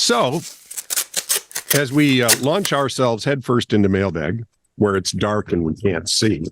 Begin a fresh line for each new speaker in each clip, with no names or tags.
So, as we launch ourselves headfirst into Mailbag, where it's dark and we can't see.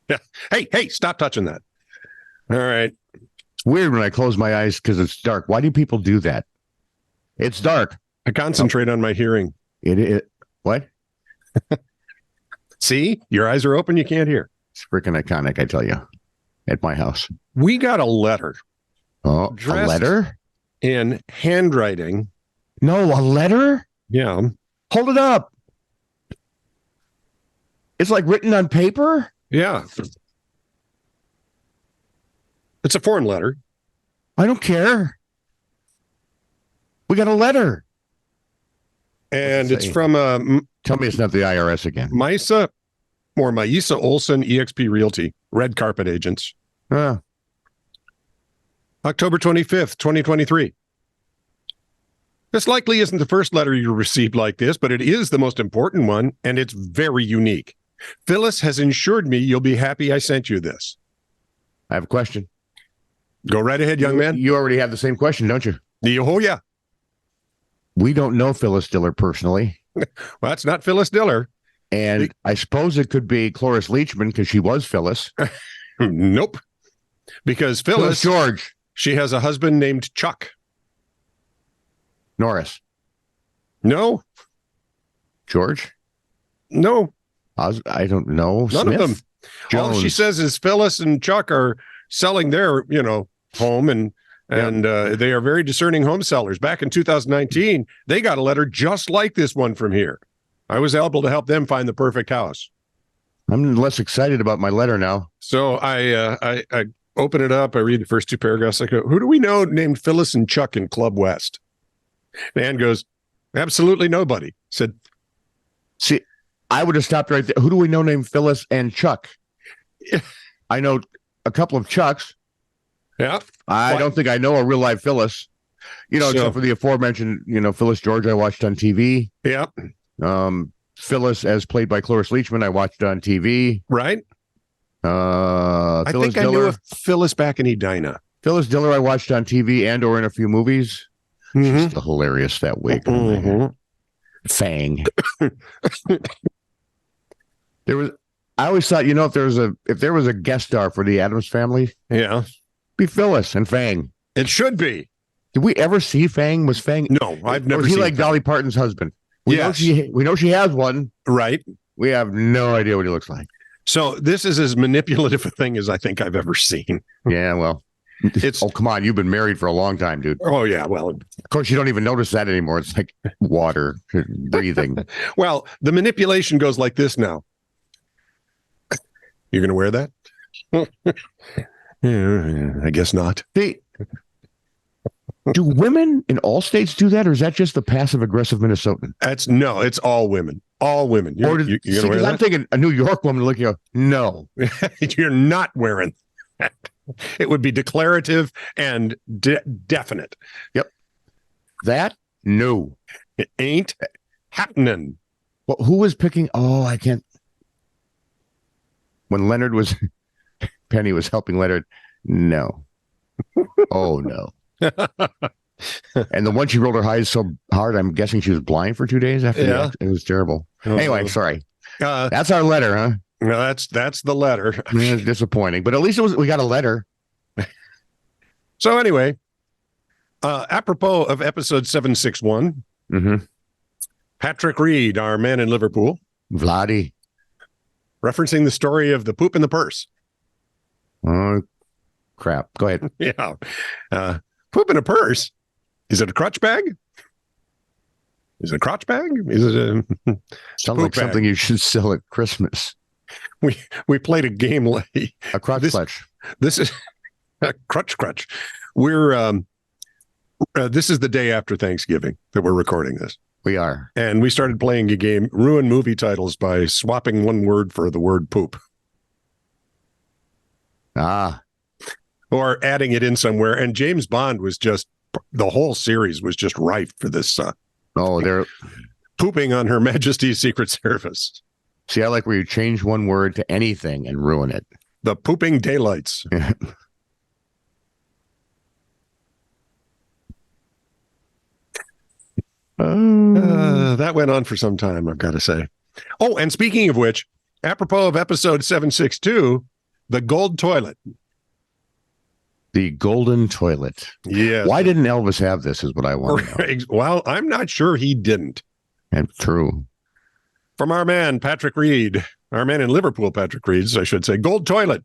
Yeah. Hey, stop touching that. All right.
It's weird when I close my eyes because it's dark. Why do people do that? It's dark.
I concentrate on my hearing.
What?
See? Your eyes are open. You can't hear.
It's freaking iconic, I tell you, at my house.
We got a letter.
Oh, a letter?
In handwriting.
No, a letter?
Yeah.
Hold it up. It's like written on paper?
Yeah. It's a foreign letter.
I don't care. We got a letter.
And it's from
tell me it's not the IRS again.
Maisa Olson, eXp Realty, Red Carpet Agents. October 25th, 2023. This likely isn't the first letter you received like this, but it is the most important one, and it's very unique. Phyllis has assured me you'll be happy I sent you this.
I have a question.
Go right ahead, young man.
You already have the same question, don't you?
Oh, yeah.
We don't know Phyllis Diller personally.
Well, that's not Phyllis Diller.
And I suppose it could be Cloris Leachman because she was Phyllis.
Nope. Because Phyllis
George.
She has a husband named Chuck.
Norris.
No.
George?
No.
I don't know.
None
Smith?
of them.
Jones.
All she says is Phyllis and Chuck are selling their, home, and they are very discerning home sellers. Back in 2019, they got a letter just like this one from here. I was able to help them find the perfect house.
I'm less excited about my letter now.
So I open it up. I read the first two paragraphs. I go, who do we know named Phyllis and Chuck in Club West? And Ann goes, absolutely nobody. Said,
see, I would have stopped right there. Who do we know named Phyllis and Chuck? I know a couple of Chucks.
Yeah.
I don't think I know a real life Phyllis, except for the aforementioned, Phyllis George I watched on TV.
Yeah.
Phyllis, as played by Cloris Leachman, I watched on TV.
Right.
I
think I knew a Phyllis back in Edina.
Phyllis Diller I watched on TV and or in a few movies.
Mm-hmm.
She's still hilarious that week.
Mm-hmm.
Fang. I always thought, if there was a guest star for the Addams Family,
yeah,
be Phyllis and Fang.
It should be.
Did we ever see Fang? Was Fang?
No, I've never
seen. He like
Fang.
Dolly Parton's husband. We know she has one.
Right.
We have no idea what he looks like.
So this is as manipulative a thing as I think I've ever seen.
Yeah, well, oh, come on. You've been married for a long time, dude.
Oh, yeah. Well,
of course, you don't even notice that anymore. It's like water, breathing.
Well, the manipulation goes like this now. You're going to wear that? Yeah, I guess not.
Do women in all states do that, or is that just the passive-aggressive Minnesotan?
It's all women. All women. You're going to wear that?
I'm thinking a New York woman looking at no.
You're not wearing that. It would be declarative and definite.
Yep. That? No.
It ain't happening.
Well, who was picking? Oh, I can't. When Penny was helping Leonard, no. Oh, no. And the one she rolled her eyes so hard, I'm guessing she was blind for 2 days after that. It was terrible. Anyway, sorry. That's our letter, huh?
No, that's the letter.
It's disappointing, but at least we got a letter.
So anyway, apropos of episode 761, Patrick Reed, our man in Liverpool,
Vladdy,
referencing the story of the poop in the purse.
Oh, crap. Go ahead.
Yeah. Poop in a purse. Is it a crotch bag? Is it a crotch bag? Is it a
sounds like something you should sell at Christmas?
We played a game late.
A crotch clutch.
This is a crutch. We're this is the day after Thanksgiving that we're recording this.
We are.
And we started playing a game, ruin movie titles, by swapping one word for the word poop. Or adding it in somewhere. And James Bond was the whole series was just rife for this.
They're
pooping on Her Majesty's Secret Service.
See, I like where you change one word to anything and ruin it.
The pooping daylights. That went on for some time, I've got to say. Oh, and speaking of which, apropos of episode 762, the gold toilet.
The golden toilet.
Yeah.
Why didn't Elvis have this is what I want to know.
Well, I'm not sure he didn't.
And true.
From our man, Patrick Reed, our man in Liverpool, Patrick Reed, I should say, gold toilet.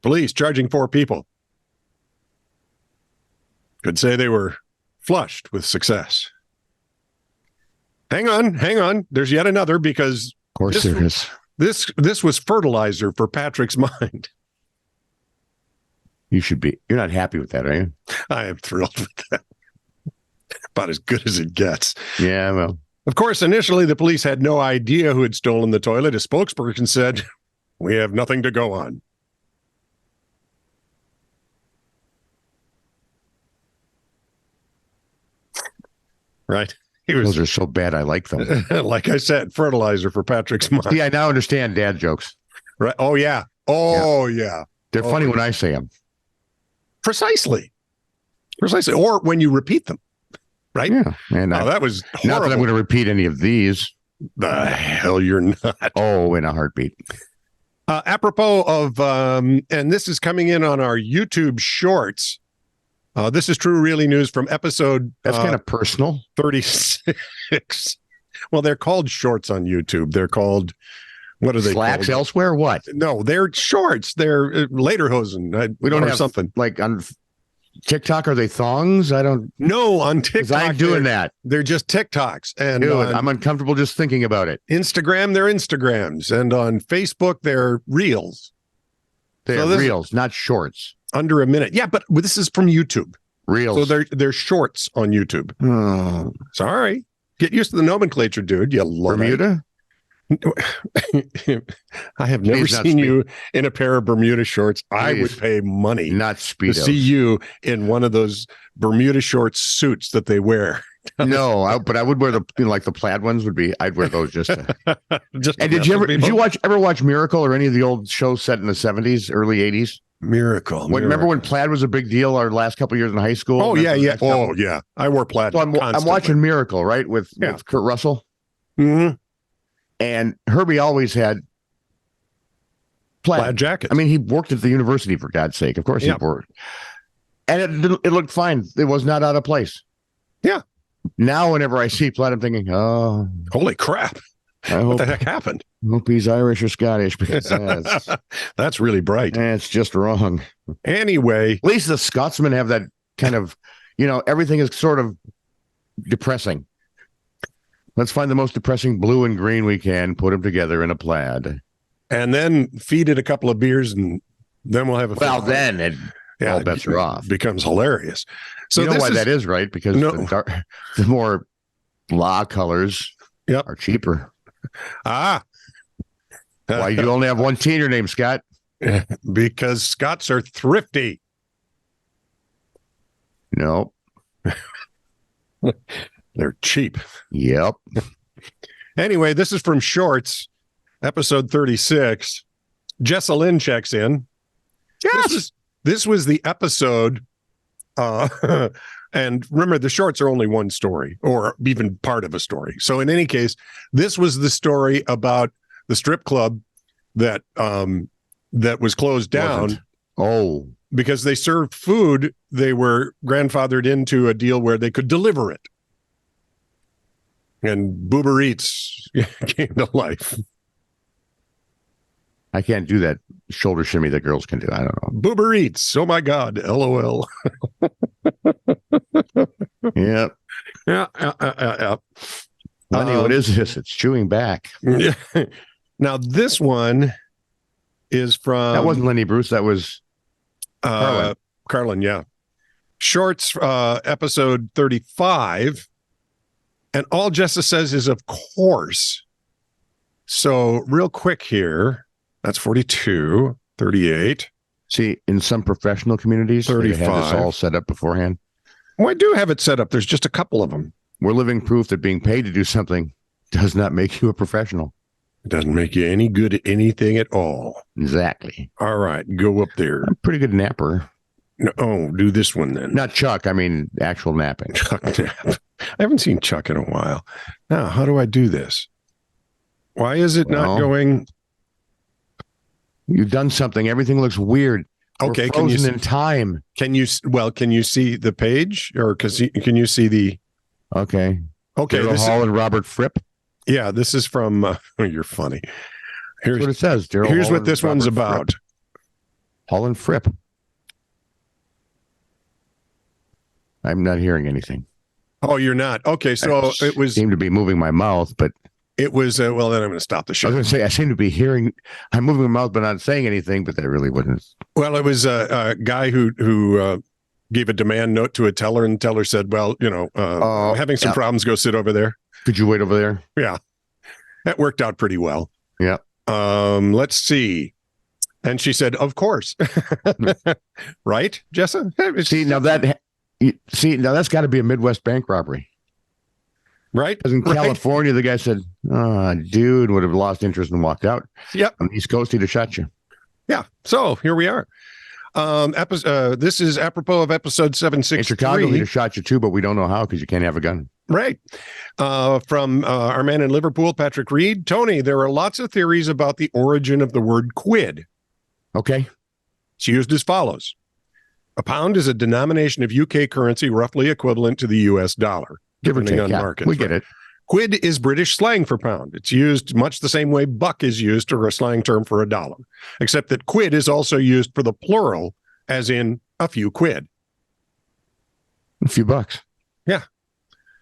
Police charging 4 people. Could say they were flushed with success. Hang on. There's yet another because
Of course there is.
This was fertilizer for Patrick's mind.
You're not happy with that, are you?
I am thrilled with that. About as good as it gets.
Yeah, well.
Of course, initially the police had no idea who had stolen the toilet. A spokesperson said, "We have nothing to go on." Right?
Those are so bad, I like them.
Like I said, fertilizer for Patrick's mind.
See, I now understand dad jokes.
Right? Oh, yeah. Yeah.
They're funny when I say them.
Precisely. Or when you repeat them. Right?
Yeah. And
that was horrible.
Not that I'm going to repeat any of these.
The hell you're not.
Oh, in a heartbeat.
Apropos of, and this is coming in on our YouTube shorts. This is true, really news from episode.
That's kind of personal.
36. Well, they're called shorts on YouTube. They're called, what are they
Slacks
called?
elsewhere? What?
No, they're shorts. They're lederhosen.
We don't have
something
like on TikTok. Are they thongs? I don't.
No, on TikTok.
I'm doing that.
They're just TikToks. And
I'm uncomfortable just thinking about it.
Instagram, they're Instagrams. And on Facebook, they're Reels.
They're Reels, not shorts.
Under a minute. Yeah, but this is from YouTube.
Reels.
So they're shorts on YouTube.
Oh.
Sorry. Get used to the nomenclature, dude. You love
Bermuda?
I have never seen you in a pair of Bermuda shorts. Please. I would pay money
not Speedos.
To see you in one of those Bermuda short suits that they wear.
No, but I would wear the plaid ones would be. I'd wear those just.
Just.
And did you ever watch Miracle or any of the old shows set in the 70s, early 80s?
Miracle.
Remember when plaid was a big deal our last couple of years in high school?
Oh, yeah. Oh, yeah. I wore plaid.
So I'm watching Miracle, right? With Kurt Russell.
Mm-hmm.
And Herbie always had
plaid jackets.
I mean, he worked at the university, for God's sake. Of course he worked. And it looked fine. It was not out of place.
Yeah.
Now, whenever I see plaid, I'm thinking, oh.
Holy crap. What the heck happened?
I hope he's Irish or Scottish, because
that's really bright.
It's just wrong.
Anyway.
At least the Scotsmen have that kind of, everything is sort of depressing. Let's find the most depressing blue and green we can, put them together in a plaid.
And then feed it a couple of beers, and then we'll have a...
Well, then all bets are off.
Becomes hilarious. So
you know why that is, right? Because the more blah colors are cheaper.
Why
you only have one T in your name, Scott?
Because Scots are thrifty.
No.
They're cheap.
Yep.
Anyway, this is from Shorts, episode 36. Jessa Lynn checks in.
Yes.
This was the episode. And remember, the shorts are only one story or even part of a story. So in any case, this was the story about the strip club that was closed down.
Oh,
because they served food. They were grandfathered into a deal where they could deliver it. And Boober Eats came to life.
I can't do that shoulder shimmy that girls can do. I don't know.
Boober Eats. Oh, my God. LOL.
Yep.
Yeah.
Lenny, what is this? It's chewing back.
Now, this one is from...
That wasn't Lenny Bruce. That was
Carlin, yeah. Shorts, episode 35. And all Jessa says is, of course. So real quick here, that's 42, 38.
See, in some professional communities,
35.
They have this all set up beforehand.
Well, I do have it set up. There's just a couple of them.
We're living proof that being paid to do something does not make you a professional.
It doesn't make you any good at anything at all.
Exactly.
All right, go up there.
I'm a pretty good napper.
No, do this one then.
Not Chuck. I mean, actual napping.
Chuck nap. I haven't seen Chuck in a while. Now, how do I do this? Why is it not going?
You've done something. Everything looks weird.
Okay,
we're frozen in time.
Can you see the page, or can you see the?
Okay.
This
Hall and Robert Fripp.
Yeah, this is from. You're funny.
Here's what it says.
Here's what this one's about.
Hall and Fripp. I'm not hearing anything.
Oh, you're not. Okay, so it was.
Seem to be moving my mouth, but
it was. Well, then I'm going to stop the show.
I was going to say I seem to be hearing. I'm moving my mouth, but not saying anything. But that really wasn't.
Well, it was a guy who gave a demand note to a teller, and the teller said, "Well, I'm having some problems. Go sit over there.
Could you wait over there?"
Yeah, that worked out pretty well.
Yeah.
Let's see. And she said, "Of course." Right, Jessa?
Now that's got to be a Midwest bank robbery.
Right?
Because in California, the guy said, dude would have lost interest and walked out.
Yep.
On the East Coast, he'd have shot you.
Yeah. So here we are. This is apropos of episode 763.
In Chicago, he'd have shot you too, but we don't know how because you can't have a gun.
Right. From our man in Liverpool, Patrick Reed. Tony, there are lots of theories about the origin of the word quid.
Okay.
It's used as follows. A pound is a denomination of UK currency roughly equivalent to the US dollar, depending on markets.
We get it.
Quid is British slang for pound. It's used much the same way buck is used, or a slang term for a dollar, except that quid is also used for the plural, as in a few quid.
A few bucks.
Yeah.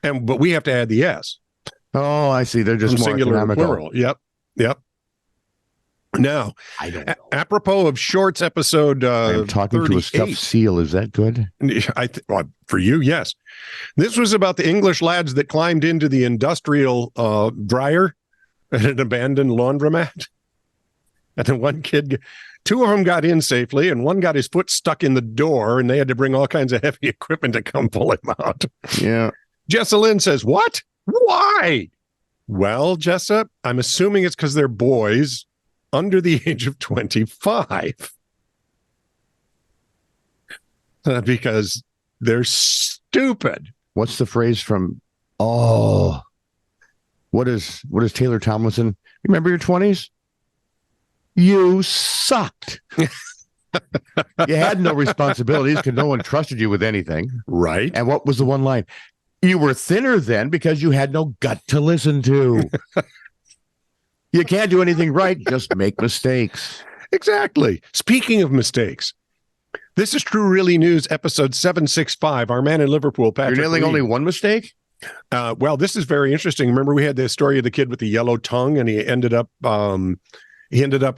But we have to add the S.
Oh, I see. They're just more
singular and
economical.
plural. Yep. Now, apropos of Shorts episode
I'm talking
38,
to a stuffed seal. Is that good?
For you, yes. This was about the English lads that climbed into the industrial dryer at an abandoned laundromat. And then two of them got in safely, and one got his foot stuck in the door, and they had to bring all kinds of heavy equipment to come pull him out.
Yeah.
Jessa Lynn says, what? Why? Well, Jessa, I'm assuming it's because they're boys under the age of 25. Because they're stupid.
What's the phrase from? What is Taylor Tomlinson? Remember your 20s? You sucked. You had no responsibilities because no one trusted you with anything.
Right.
And what was the one line? You were thinner then because you had no gut to listen to. You can't do anything right. Just make mistakes.
Exactly. Speaking of mistakes, this is True Really News, episode 765. Our man in Liverpool, Patrick.
You're nailing only one mistake?
Well, this is very interesting. Remember, we had the story of the kid with the yellow tongue, and he ended up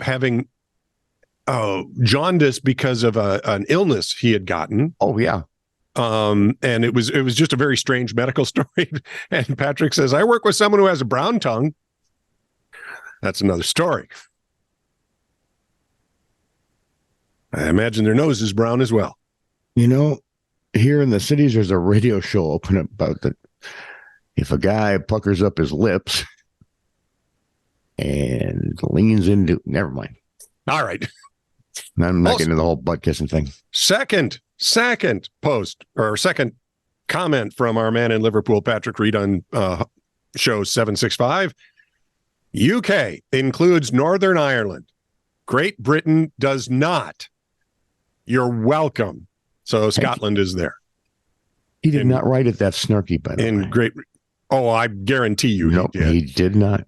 having jaundice because of an illness he had gotten.
Oh, yeah.
And it was just a very strange medical story. And Patrick says, I work with someone who has a brown tongue. That's another story. I imagine their nose is brown as well.
You know, here in the cities, there's a radio show open about that. If a guy puckers up his lips and leans into, never mind.
All right.
I'm not getting into the whole butt kissing thing.
Second post or second comment from our man in Liverpool, Patrick Reed, on show 765. UK includes Northern Ireland. Great Britain does not. You're welcome. So Scotland is there.
He did not write it that snarky, by the way.
Oh, I guarantee you
he did. He did not.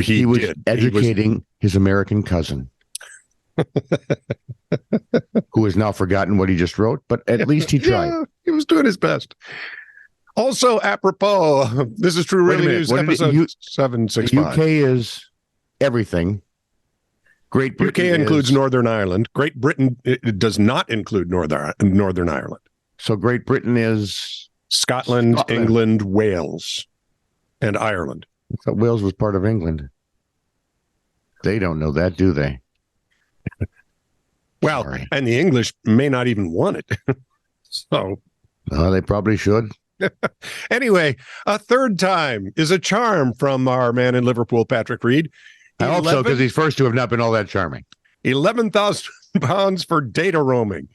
He
was
did.
Educating his American cousin. Who has now forgotten what he just wrote, but at least he tried.
Yeah, he was doing his best. Also, apropos, this is True Really News, episode 765.
UK is everything. Great Britain
includes Northern Ireland. Great Britain it does not include Northern Ireland.
So Great Britain is
Scotland, England, Wales, and Ireland.
I thought Wales was part of England. They don't know that, do they?
Well, sorry. And the English may not even want it. So
they probably should.
Anyway, a third time is a charm from our man in Liverpool, Patrick Reed.
Also, because these first two have not been all that charming.
11,000 pounds for data roaming.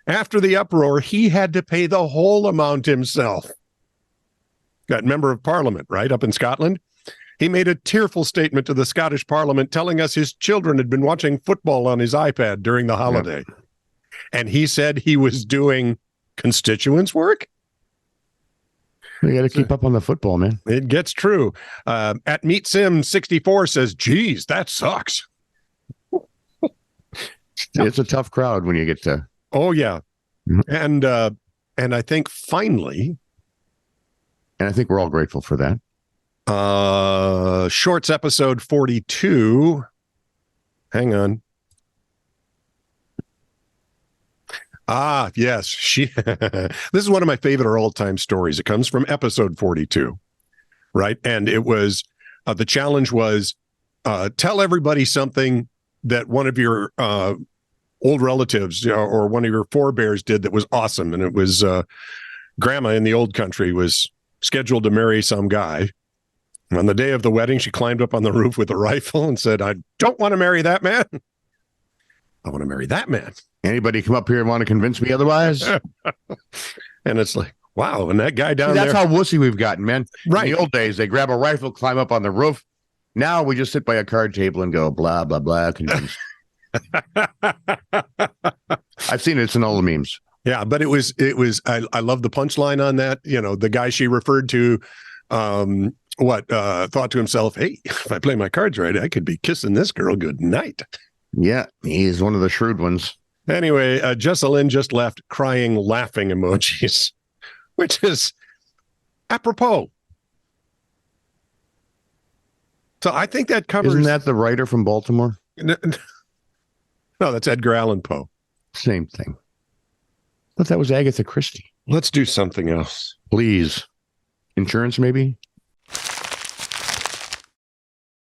After the uproar, he had to pay the whole amount himself. that member of parliament, right, up in Scotland. He made a tearful statement to the Scottish Parliament telling us his children had been watching football on his iPad during the holiday. Yep. And he said he was doing constituents work.
You got to keep up on the football, man.
It gets true. At MeetSim64 says, geez, that sucks.
It's a tough crowd when you get to.
Oh, yeah. Mm-hmm. And I think finally.
And I think we're all grateful for that.
Shorts episode 42. Hang on. Yes. This is one of my favorite all-time stories. It comes from episode 42, right? And it was, the challenge was, tell everybody something that one of your old relatives or one of your forebears did that was awesome. And it was grandma in the old country was scheduled to marry some guy. On the day of the wedding, she climbed up on the roof with a rifle and said, I don't want to marry that man. I want to marry that man.
Anybody come up here and want to convince me otherwise?
And it's like, wow. And that guy down
that's
there.
That's how wussy we've gotten, man.
Right.
In the old days, they grab a rifle, climb up on the roof. Now we just sit by a card table and go, blah, blah, blah. Convince. I've seen it. It's in all the memes.
Yeah, but it was, I love the punchline on that. You know, the guy she referred to, thought to himself, hey, if I play my cards right, I could be kissing this girl good night.
Yeah, he's one of the shrewd ones.
Anyway, Jessa Lynn just left crying, laughing emojis, which is apropos. So I think that covers.
Isn't that the writer from Baltimore?
No, that's Edgar Allan Poe.
Same thing. But that was Agatha Christie.
Let's do something else.
Please. Insurance, maybe?